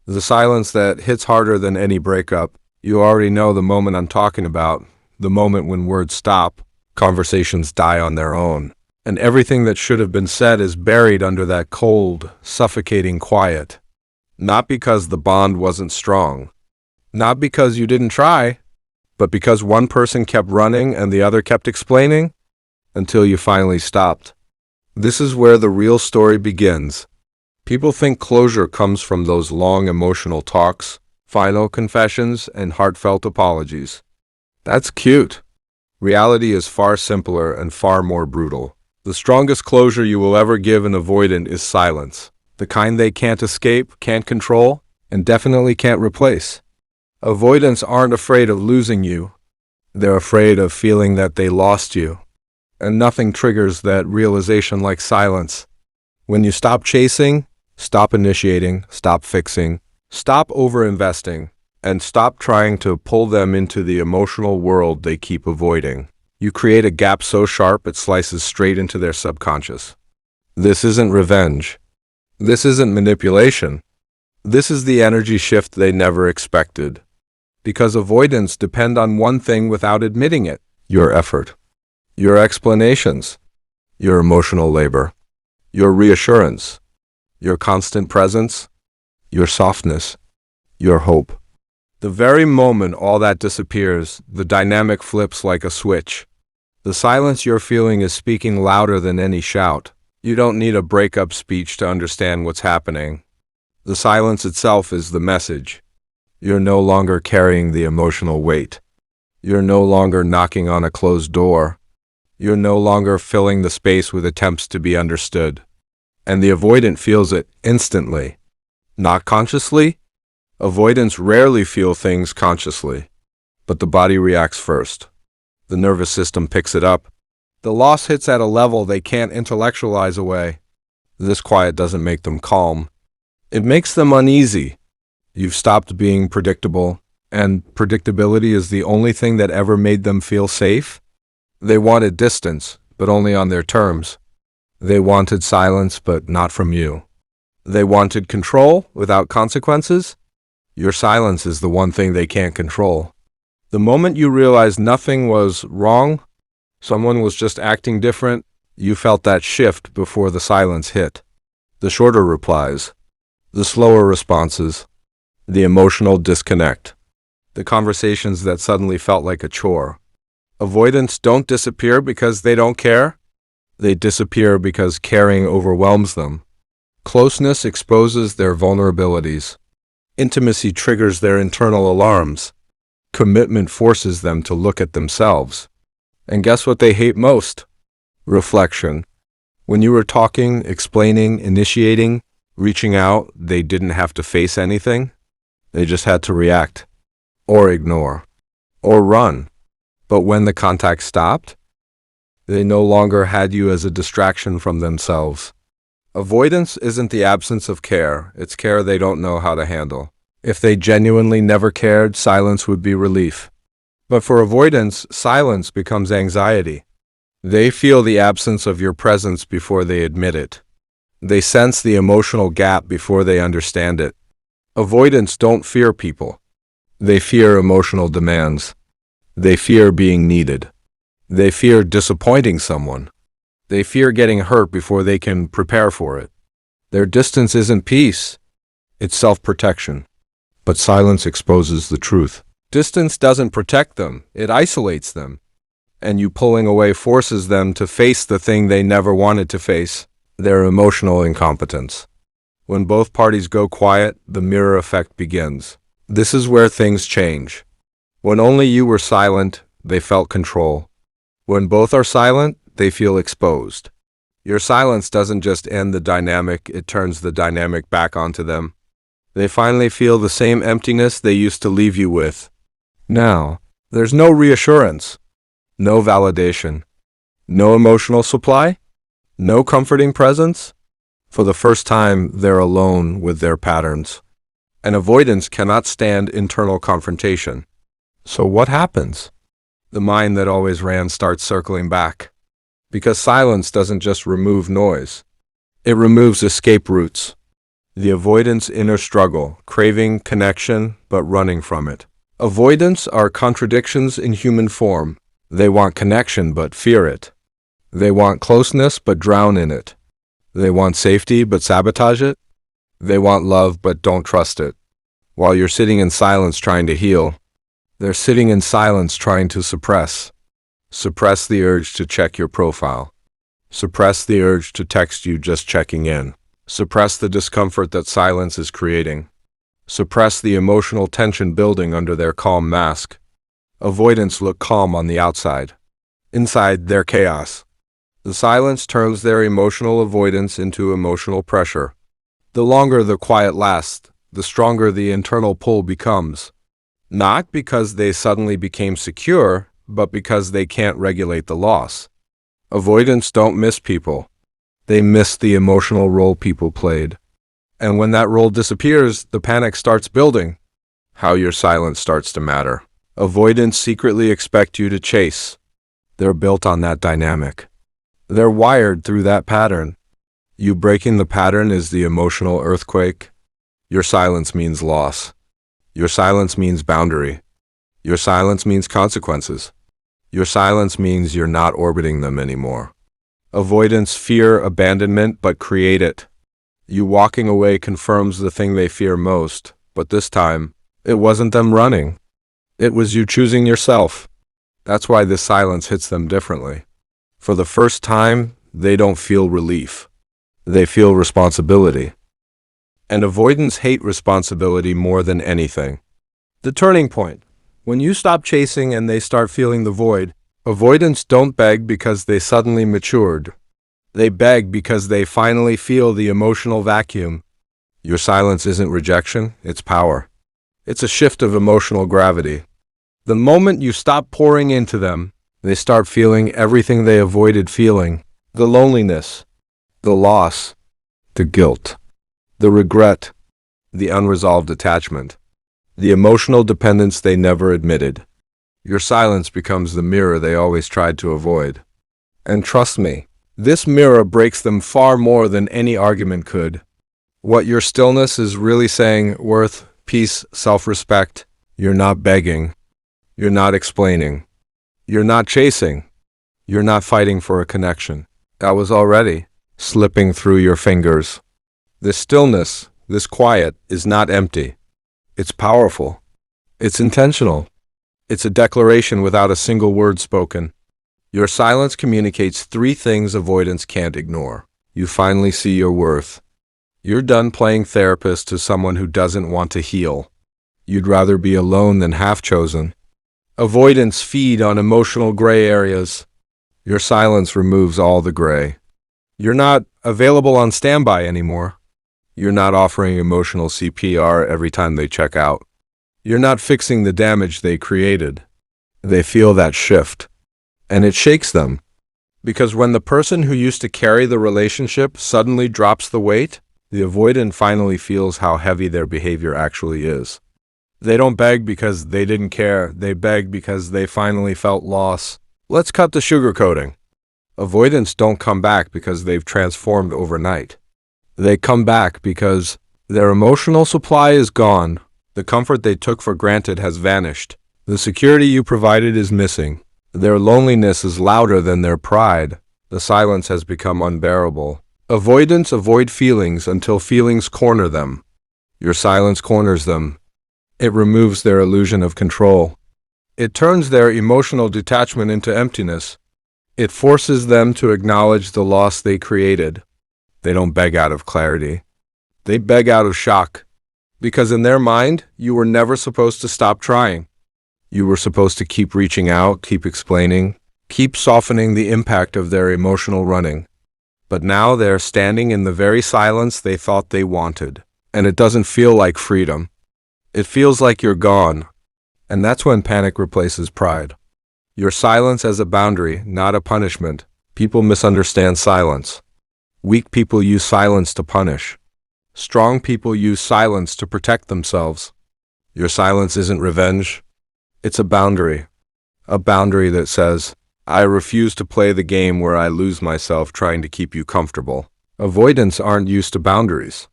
The silence that hits harder than any breakup. You already know the moment I'm talking about, the moment when words stop, conversations die on their own, and everything that should have been said is buried under that cold, suffocating quiet. Not because the bond wasn't strong, not because you didn't try, but because one person kept running and the other kept explaining, until you finally stopped. This is where the real story begins. People think closure comes from those long emotional talks, final confessions, and heartfelt apologies. That's cute. Reality is far simpler and far more brutal. The strongest closure you will ever give an avoidant is silence. The kind they can't escape, can't control, and definitely can't replace. Avoidants aren't afraid of losing you. They're afraid of feeling that they lost you. And nothing triggers that realization like silence. When you stop chasing, stop initiating, stop fixing, stop overinvesting, and stop trying to pull them into the emotional world they keep avoiding, you create a gap so sharp it slices straight into their subconscious. This isn't revenge. This isn't manipulation. This is the energy shift they never expected. Because avoidants depend on one thing without admitting it: your effort, your explanations, your emotional labor, your reassurance, your constant presence, your softness, your hope. The very moment all that disappears, the dynamic flips like a switch. The silence you're feeling is speaking louder than any shout. You don't need a breakup speech to understand what's happening. The silence itself is the message. You're no longer carrying the emotional weight. You're no longer knocking on a closed door. You're no longer filling the space with attempts to be understood. And the avoidant feels it instantly. Not consciously. Avoidants rarely feel things consciously, but the body reacts first. The nervous system picks it up. The loss hits at a level they can't intellectualize away. This quiet doesn't make them calm. It makes them uneasy. You've stopped being predictable, and predictability is the only thing that ever made them feel safe. They wanted distance, but only on their terms. They wanted silence, but not from you. They wanted control without consequences. Your silence is the one thing they can't control. The moment you realized nothing was wrong, someone was just acting different, you felt that shift before the silence hit. The shorter replies, the slower responses, the emotional disconnect, the conversations that suddenly felt like a chore. Avoidants don't disappear because they don't care. They disappear because caring overwhelms them. Closeness exposes their vulnerabilities. Intimacy triggers their internal alarms. Commitment forces them to look at themselves. And guess what they hate most? Reflection. When you were talking, explaining, initiating, reaching out, they didn't have to face anything. They just had to react, or ignore, or run. But when the contact stopped, they no longer had you as a distraction from themselves. Avoidance isn't the absence of care, it's care they don't know how to handle. If they genuinely never cared, silence would be relief. But for avoidance, silence becomes anxiety. They feel the absence of your presence before they admit it. They sense the emotional gap before they understand it. Avoidants don't fear people. They fear emotional demands. They fear being needed. They fear disappointing someone. They fear getting hurt before they can prepare for it. Their distance isn't peace, it's self-protection. But silence exposes the truth. Distance doesn't protect them, it isolates them. And you pulling away forces them to face the thing they never wanted to face, their emotional incompetence. When both parties go quiet, the mirror effect begins. This is where things change. When only you were silent, they felt control. When both are silent, they feel exposed. Your silence doesn't just end the dynamic, it turns the dynamic back onto them. They finally feel the same emptiness they used to leave you with. Now, there's no reassurance, no validation, no emotional supply, no comforting presence. For the first time, they're alone with their patterns. And avoidance cannot stand internal confrontation. So what happens? The mind that always ran starts circling back. Because silence doesn't just remove noise. It removes escape routes. The avoidant's inner struggle, craving connection but running from it. Avoidants are contradictions in human form. They want connection but fear it. They want closeness but drown in it. They want safety but sabotage it. They want love but don't trust it. While you're sitting in silence trying to heal, they're sitting in silence trying to suppress. Suppress the urge to check your profile. Suppress the urge to text you just checking in. Suppress the discomfort that silence is creating. Suppress the emotional tension building under their calm mask. Avoidants look calm on the outside. Inside, they're chaos. The silence turns their emotional avoidance into emotional pressure. The longer the quiet lasts, the stronger the internal pull becomes. Not because they suddenly became secure, but because they can't regulate the loss. Avoidants don't miss people. They miss the emotional role people played. And when that role disappears, the panic starts building. How your silence starts to matter. Avoidants secretly expect you to chase. They're built on that dynamic. They're wired through that pattern. You breaking the pattern is the emotional earthquake. Your silence means loss. Your silence means boundary. Your silence means consequences. Your silence means you're not orbiting them anymore. Avoidants fear abandonment but create it. You walking away confirms the thing they fear most, but this time, it wasn't them running. It was you choosing yourself. That's why this silence hits them differently. For the first time, they don't feel relief. They feel responsibility. And avoidants hate responsibility more than anything. The turning point. When you stop chasing and they start feeling the void, avoidants don't beg because they suddenly matured. They beg because they finally feel the emotional vacuum. Your silence isn't rejection, it's power. It's a shift of emotional gravity. The moment you stop pouring into them, they start feeling everything they avoided feeling. The loneliness, the loss, the guilt, the regret, the unresolved attachment, the emotional dependence they never admitted. Your silence becomes the mirror they always tried to avoid. And trust me, this mirror breaks them far more than any argument could. What your stillness is really saying: worth, peace, self-respect. You're not begging. You're not explaining. You're not chasing. You're not fighting for a connection. That was already slipping through your fingers. This stillness, this quiet, is not empty. It's powerful. It's intentional. It's a declaration without a single word spoken. Your silence communicates three things avoidance can't ignore. You finally see your worth. You're done playing therapist to someone who doesn't want to heal. You'd rather be alone than half-chosen. Avoidants feed on emotional gray areas. Your silence removes all the gray. You're not available on standby anymore. You're not offering emotional CPR every time they check out. You're not fixing the damage they created. They feel that shift, and it shakes them. Because when the person who used to carry the relationship suddenly drops the weight, the avoidant finally feels how heavy their behavior actually is. They don't beg because they didn't care. They beg because they finally felt loss. Let's cut the sugarcoating. Avoidants don't come back because they've transformed overnight. They come back because their emotional supply is gone. The comfort they took for granted has vanished. The security you provided is missing. Their loneliness is louder than their pride. The silence has become unbearable. Avoidants avoid feelings until feelings corner them. Your silence corners them. It removes their illusion of control. It turns their emotional detachment into emptiness. It forces them to acknowledge the loss they created. They don't beg out of clarity. They beg out of shock. Because in their mind, you were never supposed to stop trying. You were supposed to keep reaching out, keep explaining, keep softening the impact of their emotional running. But now they're standing in the very silence they thought they wanted. And it doesn't feel like freedom. It feels like you're gone. And that's when panic replaces pride. Your silence as a boundary, not a punishment. People misunderstand silence. Weak people use silence to punish. Strong people use silence to protect themselves. Your silence isn't revenge. It's a boundary. A boundary that says, I refuse to play the game where I lose myself trying to keep you comfortable. Avoidants aren't used to boundaries.